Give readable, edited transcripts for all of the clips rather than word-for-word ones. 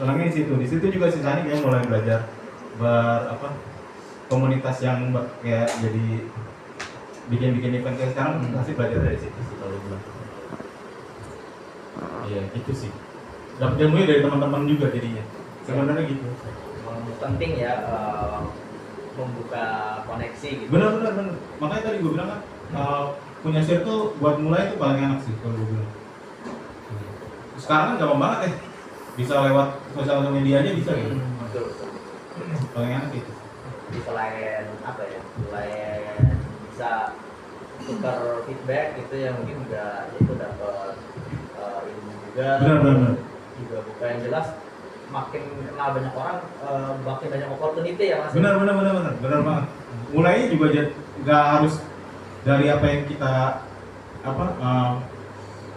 senangnya di situ juga si Sani kayak mulai belajar komunitas yang kayak jadi bikin event kayak sekarang masih belajar dari situ sih kalau bilang. Iya itu sih. Dapat ilmunya dari teman-teman juga jadinya. Sebenarnya gitu. Penting ya membuka koneksi gitu. Benar. Makanya tadi gue bilang kan punya circle buat mulai itu paling enak sih kalau gue bilang. Sekarang kan gampang banget ya. Bisa lewat sosial media aja bisa gitu. Betul. Paling enak gitu. Jadi selain apa ya? Selain bisa tukar feedback gitu ya mungkin juga itu dapat ilmu juga. Benar. Juga bukan yang jelas makin kenal banyak orang makin banyak opportunity ya Mas. Benar banget. Mulainya juga nggak harus dari apa yang kita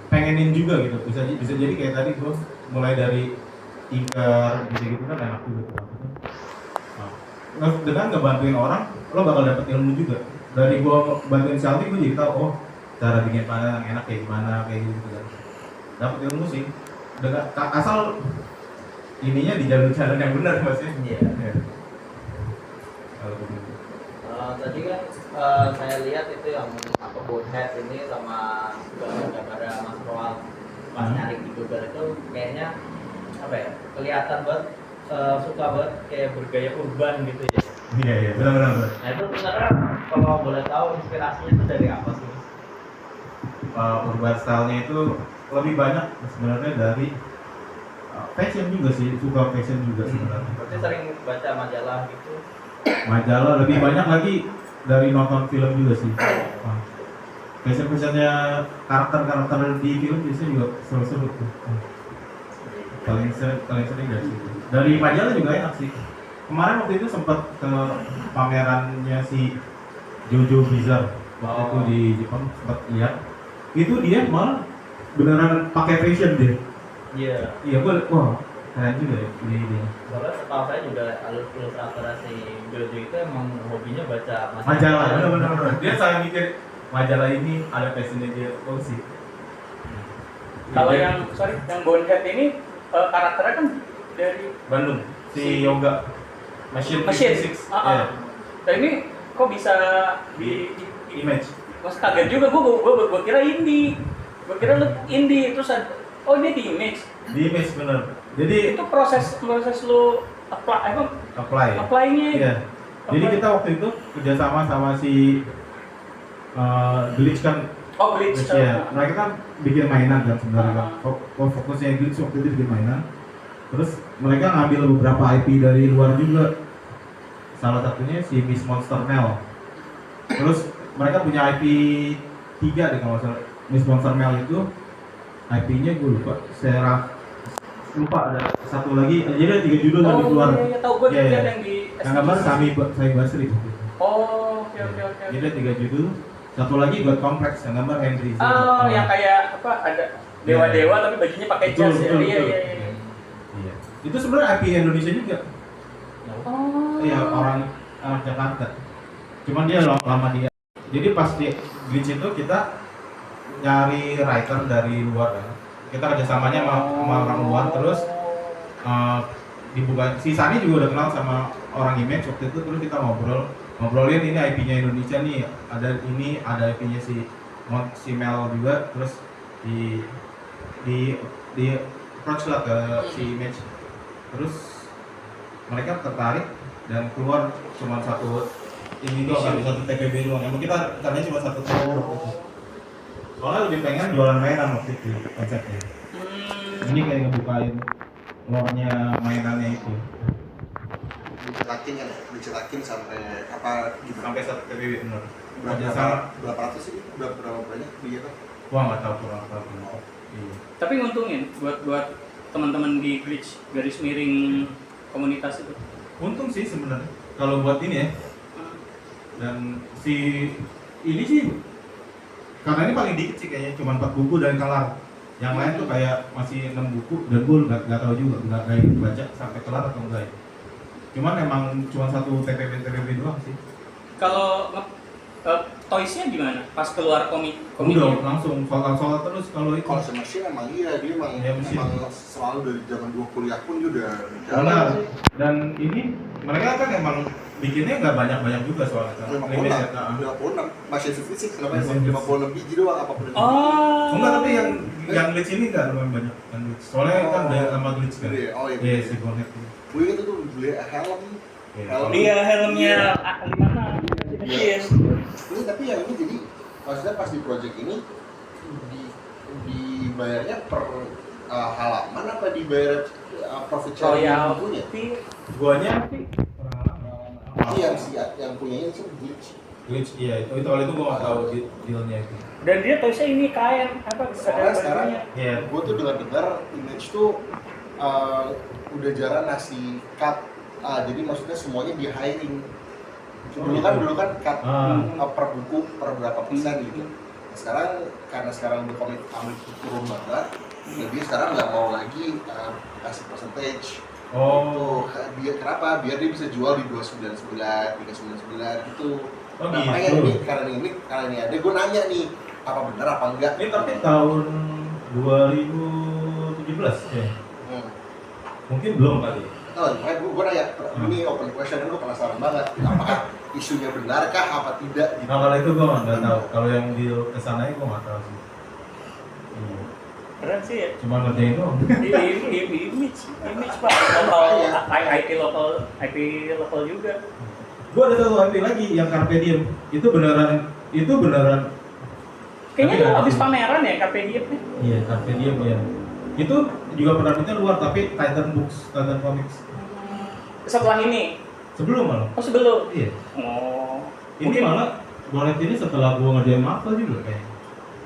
pengenin juga gitu. Bisa jadi kayak tadi gue mulai dari tinker gitu kan enak juga tuh. Nah, dengan ngebantuin orang lo bakal dapet ilmu juga. Dari gue bantuin Selfie gue jadi tahu cara bikin panel yang enak kayak gimana kayak gitu kan. Dapet ilmu sih. Dengan asal ininya di jalan yang benar maksudnya. Iya. Ya. Kalau begitu. Tadi kan saya lihat itu yang apa bonehead ini sama gambar Mas Roal pas nyari di Google itu kayaknya apa ya kelihatan banget suka banget kayak bergaya urban gitu ya. Iya benar. Nah itu sebenarnya kalau boleh tahu inspirasinya itu dari apa sih? Urban style-nya itu lebih banyak sebenarnya dari fashion juga sih, suka fashion juga sebenarnya. Berarti sering baca majalah gitu? Majalah lebih banyak lagi dari nonton film juga sih. Fashion-fashionnya karakter di film biasanya juga seru-seru tuh. Paling sering dari situ. Dari majalah juga enak sih. Kemarin waktu itu sempat ke pamerannya si Jojo Bizarre waktu itu di Jepang sempat lihat. Itu dia malah beneran pakai fashion dia. Iya. Iya, wah keren juga ya ini. Soalnya setahu saya juga ilustrator si Jojo itu emang hobinya baca Majalah. Bener. Dia saya mikir majalah ini ada fashionnya dia sih. Kalau yang bonehead ini karakternya kan dari Bandung si Yoga Machine. Yeah. Nah ini kok bisa di Image. Mas kaget juga gue kira indie. Gue kira lu indie terus ini di Image. Di Image bener. Jadi itu proses lu apply-nya. Iya. Jadi kita waktu itu kerjasama sama si Glitch kan. Oh Glitch. Ya, mereka kan bikin mainan kan sebenarnya kan. Fokusnya Glitch waktu itu bikin mainan. Terus mereka ngambil beberapa IP dari luar juga. Salah satunya si Miss Monster Mel. Terus mereka punya IP 3 deh kalau salah. Miss Monster Mel itu IP-nya gue lupa ada satu lagi. Jadi ada 3 judul yang keluar. Iya, tahu gue yang di yang gambar Sami Basri. Oh, oke. Jadi ada 3 judul. Satu lagi buat kompleks yang gambar Henry. Oh, yang kayak apa ada dewa-dewa tapi bajunya pakai jas ya. Iya. Itu sebenarnya IP Indonesia juga. Oh. Iya, orang Jakarta. Cuman dia lama dia. Jadi pas di Glitch itu kita nyari writer dari luar kan. Kita kerjasamanya sama orang luar terus dibuka. Si Sani juga udah kenal sama orang Image waktu itu, terus kita ngobrolin ini IP-nya Indonesia nih, ada IP-nya si Mel juga, terus di approach lah ke si Image, terus mereka tertarik dan keluar cuma satu TPB doang. Emang kita rencananya cuma satu TPB waktu itu. Soalnya lebih pengen jualan mainan waktu itu konsepnya. Ini kayak ngebukain lore-nya mainannya itu. Dicetakin sampai apa gitu. Sampai satu TPB bener. Berapa ratus sih? Berapa banyak begitu? Wah nggak tahu kurang tahu. Iya. Tapi nguntungin buat teman-teman di Glitch garis miring komunitas itu. Untung sih sebenarnya kalau buat ini ya. Dan ini sih karena ini paling dikit sih kayaknya cuma 4 buku dan kelar. Yang lain tuh kayak masih 6 buku dan gue nggak tahu juga nggak baca sampai kelar atau enggak ya. Cuman emang cuma satu TPB doang sih. Kalau toys-nya gimana? Pas keluar Udah komiknya? langsung soal terus kalau itu. Kalau sama Shin emang iya, dia emang, Iya, mesin. emang selalu dari zaman gua kuliah pun dia udah Benar. Dan ini mereka kan emang bikinnya nggak banyak juga soalnya kan. 56 masih 56 kenapa Masih 56 biji doang apapun itu. Oh. Enggak, tapi yang glitch ini nggak lumayan banyak yang glitch. Soalnya kan banyak sama glitch kan. Iya, oh iya. Iya, si Bonnet ini. Gue itu tuh beli helm. Helm. Iya, helmnya gimana? Iya. Ini tapi yang ini jadi maksudnya pas di project ini dibayarnya per halaman apa dibayar profit sharing bukunya? Guanya sih Iya yang punyanya itu glitch, iya itu kalau itu gua nggak tahu dealnya itu. Dan dia toysnya ini kain apa? Soalnya sekarang Iya. gue tuh dengar Image tuh udah jarang ngasih cut, jadi maksudnya semuanya di hiring. Dulu kan cut per buku per berapa persen gitu. Nah, sekarang karena sekarang udah komik turun banget, jadi sekarang nggak mau lagi kasih percentage. Oh. Biar kenapa? Biar dia bisa jual di 299, 399 gitu. Oh, Nah, gitu. makanya karena ini ada, gue nanya nih, apa benar apa enggak? Ini tapi tahun 2017 ya. Mungkin belum kali. Oh, makanya gue nanya, ini open question dan gue penasaran banget, apakah isunya benarkah apa tidak gitu. Nah, kalau itu gua nggak tahu. Kalau yang deal kesananya gua nggak tahu sih. Iya. Keren sih ya. Cuma ngerjain doang. Image Pak. Lokal IP lokal juga. Gua ada satu IP lagi yang Carpe Diem. Itu beneran Kayaknya Tapi lu ada habis sih. pameran ya Carpe Diem nih. Iya, Carpe Diem ya. Itu juga penerbitnya luar tapi Titan Books, Titan Comics. Setelah ini. Sebelum malah. Oh sebelum. Iya. Oh. Ini Mungkin malah Bonnet ini setelah gua ngerjain Marvel juga kayaknya.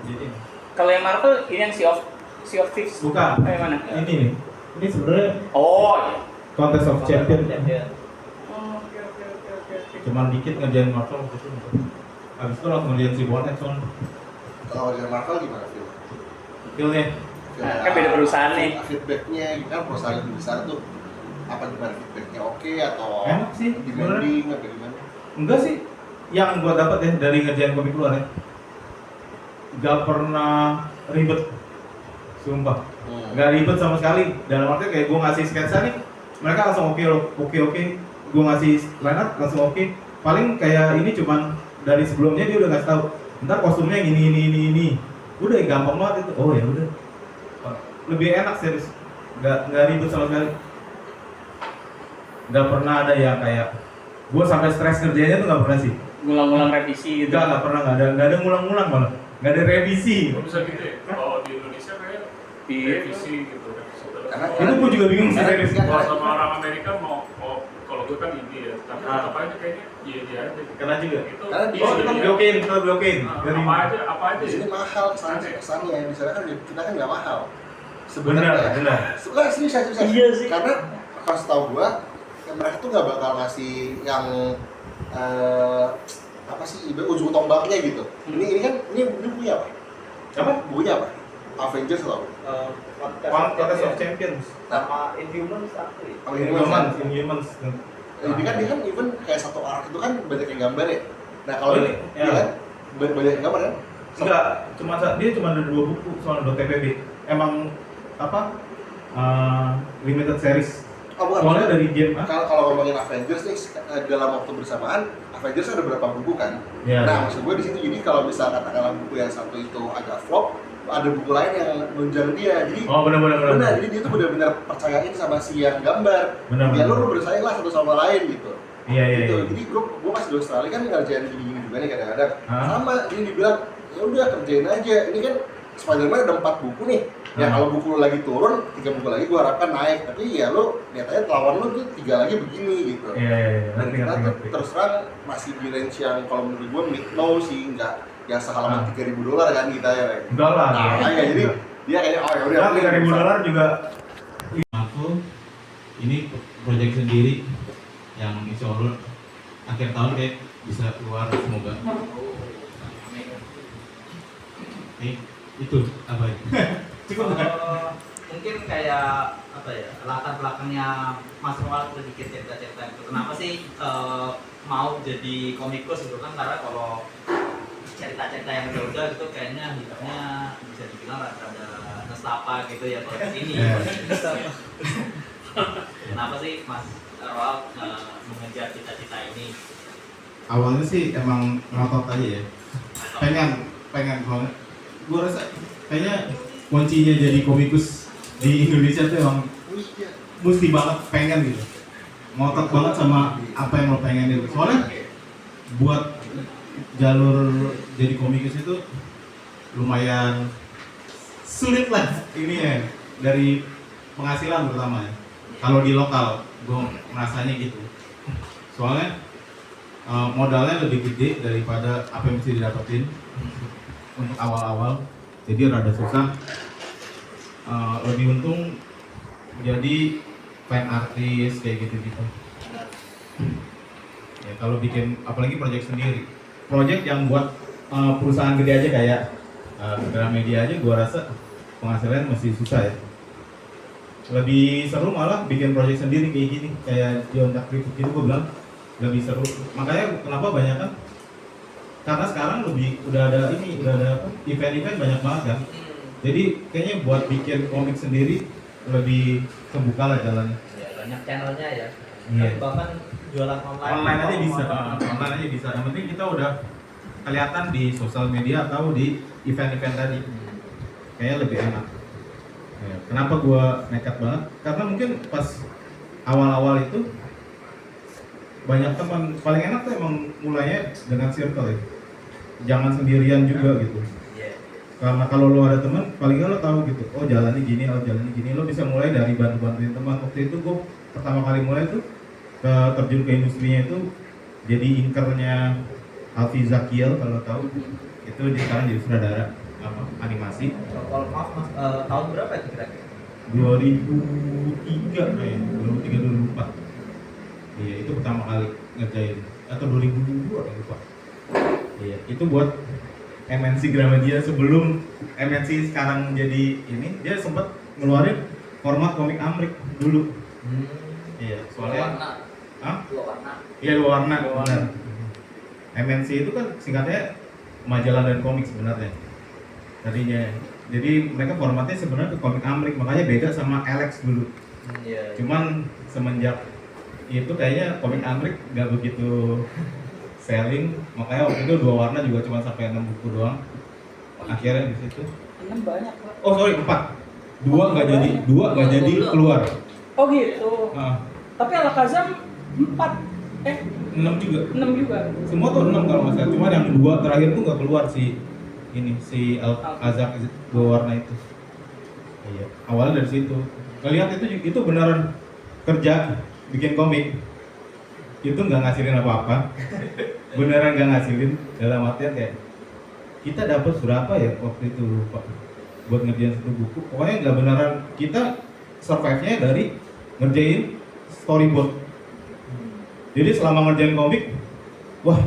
Jadi kalau yang Marvel ini yang Sea of Thieves. bukan. Kayak mana? Ini nih. Ini sebenarnya Oh iya. Contest of Champion. Oh, oke. Cuman dikit ngerjain Marvel waktu itu. Habis itu langsung ngerjain si Bonnet soalnya. Kalau dari Marvel gimana Phil? Skillnya. Nah, kan beda perusahaan nih. Feedbacknya, kan perusahaan lebih besar tuh apa gimana feedbacknya oke atau Enak sih, demanding apa gimana? Enggak sih. Yang gua dapat ya dari ngerjain komik luar ya. Gak pernah ribet. Sumpah. Gak ribet sama sekali. Dalam artinya kayak gua ngasih sketsa nih, mereka langsung oke. Gua ngasih line up langsung oke. Paling kayak ini cuman dari sebelumnya dia udah ngasih tahu. Ntar kostumnya ini. Udah gampang banget itu. Oh ya udah. Lebih enak serius. Gak ribet sama sekali. Gak pernah ada yang kayak gua sampai stres ngerjainnya tuh gak pernah sih. Ngulang-ngulang revisi gitu. Gak pernah, gak ada ngulang-ngulang malah. Gak ada revisi. Kok bisa gitu ya? Kalau di Indonesia kayak revisi gitu. Karena Itu gua juga bingung sih serius. Kalau sama orang Amerika mau kalau gue kan ini ya, tapi tetap aja kayaknya iya aja. Kena juga. Itu Karena di Oh, sini kita iya. blokin. Dari Apa aja di sini ya? mahal kesannya di sana kan kita kan nggak mahal. benar. Sebenarnya serius. Iya sih. Karena pas tahu gua, mereka tuh nggak bakal ngasih yang apa sih ujung tombaknya gitu. Ini kan ini punya apa? Apa? Bukunya apa? Avengers loh. Contest of Champions. sama Inhumans aku ya. Kalau ini kan Inhumans. ini kan dia kan even kayak satu arc itu kan banyak yang gambar ya. Nah kalau Oh, ini ya. dia kan banyak yang gambar kan? Enggak, dia cuma ada 2 buku soal .tpb. Emang apa? Limited series. Oh, bukan. Soalnya dari game. Kalau ngomongin Avengers nih dalam waktu bersamaan Avengers ada berapa buku kan? Ya. Nah maksud gue di situ jadi kalau misal katakanlah buku yang satu itu agak flop, ada buku lain yang nunjang dia. Jadi Oh benar. jadi dia tuh benar-benar percayain sama si yang gambar. Benar. Ya lu bersaing lah satu sama lain gitu. Iya. Gitu. Jadi gue pas di Australia kan ngerjain gini-gini juga nih kadang-kadang. Hah? Sama dia dibilang ya udah kerjain aja. Ini kan Spider-Man ada 4 buku nih. Ya kalau buku lu lagi turun, 3 buku lagi gua harapkan naik. Tapi ya lu lihat aja lawan lu tuh 3 lagi begini gitu. Iya. Dan kita tuh Ngerti. terus terang masih di range yang kalau menurut gua mid low sih, enggak yang sehalaman $3.000 kan kita ya. Rek. Enggak lah. Nah, makanya jadi dia kayaknya oh ya udah. Nah, $3.000 juga. Aku ini proyek sendiri yang insya Allah akhir tahun kayak bisa keluar semoga. Nih, itu apa ya? Cukup nggak? Mungkin kayak apa ya, latar belakangnya Mas Roal sedikit cerita-cerita itu kenapa sih mau jadi komikus gitu kan, karena kalau cerita-cerita yang udah itu kayaknya hidupnya bisa dibilang rada nestapa gitu ya kalau di sini. Kenapa sih Mas Roal mengejar cita-cita ini? Awalnya sih emang ngotot aja ya. Pengen banget. Gue rasa kayaknya kuncinya jadi komikus di Indonesia tuh emang mesti banget pengen gitu. Ngotot banget sama apa yang lo pengen gitu. Soalnya buat jalur jadi komikus itu lumayan sulit lah ini ya, dari penghasilan terutama ya. Kalau di lokal, gue merasanya gitu. Soalnya modalnya lebih gede daripada apa yang mesti didapetin untuk awal-awal. Jadi rada susah. Lebih untung jadi fan artis kayak gitu-gitu. Ya kalau bikin apalagi project sendiri, project yang buat perusahaan gede aja kayak Gramedia aja, gua rasa penghasilan masih susah ya. Lebih seru malah bikin project sendiri kayak gini, kayak Jondak Ribut gitu, gua bilang lebih seru. Makanya kenapa banyak kan? Karena sekarang udah ada event-event banyak banget kan. Jadi kayaknya buat bikin komik sendiri lebih terbuka lah jalannya. Ya, banyak channelnya ya. Iya. Bahkan jualan online. Online aja bisa, online aja bisa. Yang penting kita udah kelihatan di sosial media atau di event-event tadi. Kayaknya lebih enak. Ya, kenapa gua nekat banget? Karena mungkin pas awal-awal itu banyak teman. Paling enak tuh emang mulainya dengan circle ya. Jangan sendirian juga gitu. Iya. Karena kalau lo ada teman, paling nggak lo tahu gitu. Oh jalannya gini, Lo bisa mulai dari bantu-bantuin teman. Waktu itu gua pertama kali mulai tuh terjun ke industrinya itu jadi inkernya Alfi Zakiel, kalau tahu. Itu dia sekarang jadi sutradara animasi. Kalau maaf Mas, tahun berapa itu kira-kira? 2003 kayaknya, 2003 2004. Iya, itu pertama kali ngerjain, atau 2002 ya lupa. Iya, itu buat MNC Gramedia sebelum MNC sekarang jadi ini. Dia sempat ngeluarin format komik Amrik dulu. Iya, soalnya warna. Hah? Dua warna. Iya, dua warna, benar. MNC itu kan singkatnya majalah dan komik sebenarnya tadinya. Jadi mereka formatnya sebenarnya ke komik Amrik, makanya beda sama Alex dulu. Iya. Cuman semenjak itu kayaknya komik Amrik nggak begitu selling, makanya waktu itu dua warna juga cuma sampai 6 buku doang. Akhirnya di situ. 6 banyak, Pak. Oh sorry, 4. Dua nggak jadi keluar. Oh gitu. Ah, Tapi Al-Kazam 4. 6 juga. 6 juga. Semua tuh 6 kalau nggak salah. Cuma yang dua terakhir tuh nggak keluar si Al-Azhar dua warna itu. Iya. Awalnya dari situ. Ngelihat itu beneran kerja bikin komik. Itu nggak ngasilin apa-apa. Beneran nggak ngasilin. Dalam artian kayak kita dapat berapa ya waktu itu lupa buat ngerjain satu buku. Pokoknya nggak beneran, kita survive-nya dari ngerjain storyboard. Jadi selama ngerjain komik, wah,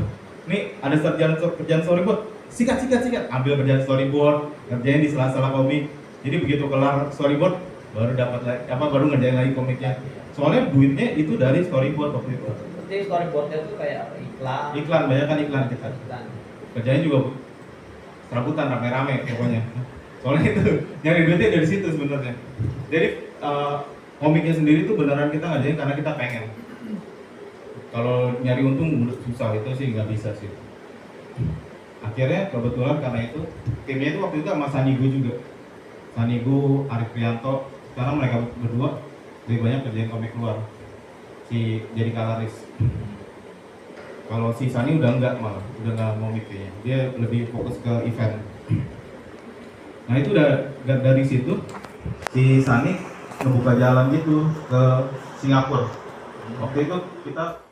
nih ada kerjaan storyboard, sikat, ambil kerjaan storyboard, ngerjain di sela-sela komik. Jadi begitu kelar storyboard, baru dapat lagi, baru ngerjain lagi komiknya. Soalnya duitnya itu dari storyboard waktu itu. Berarti storyboardnya itu kayak apa? Iklan. Banyak kan iklan kita. Iklan. Kerjanya juga serabutan rame-rame pokoknya. Soalnya itu nyari duitnya dari situ sebenarnya. Jadi komiknya sendiri tuh beneran kita ngerjain karena kita pengen. Kalau nyari untung susah, itu sih nggak bisa sih. Akhirnya kebetulan karena itu timnya itu waktu itu sama Sanigo juga. Sanigo, Arif Prianto, sekarang mereka berdua lebih banyak kerjain komik luar. Jadi kalaris. Kalau si Sani udah nggak mau kayaknya. Dia lebih fokus ke event. Nah itu udah dari situ si Sani ngebuka jalan gitu ke Singapura. Waktu itu kita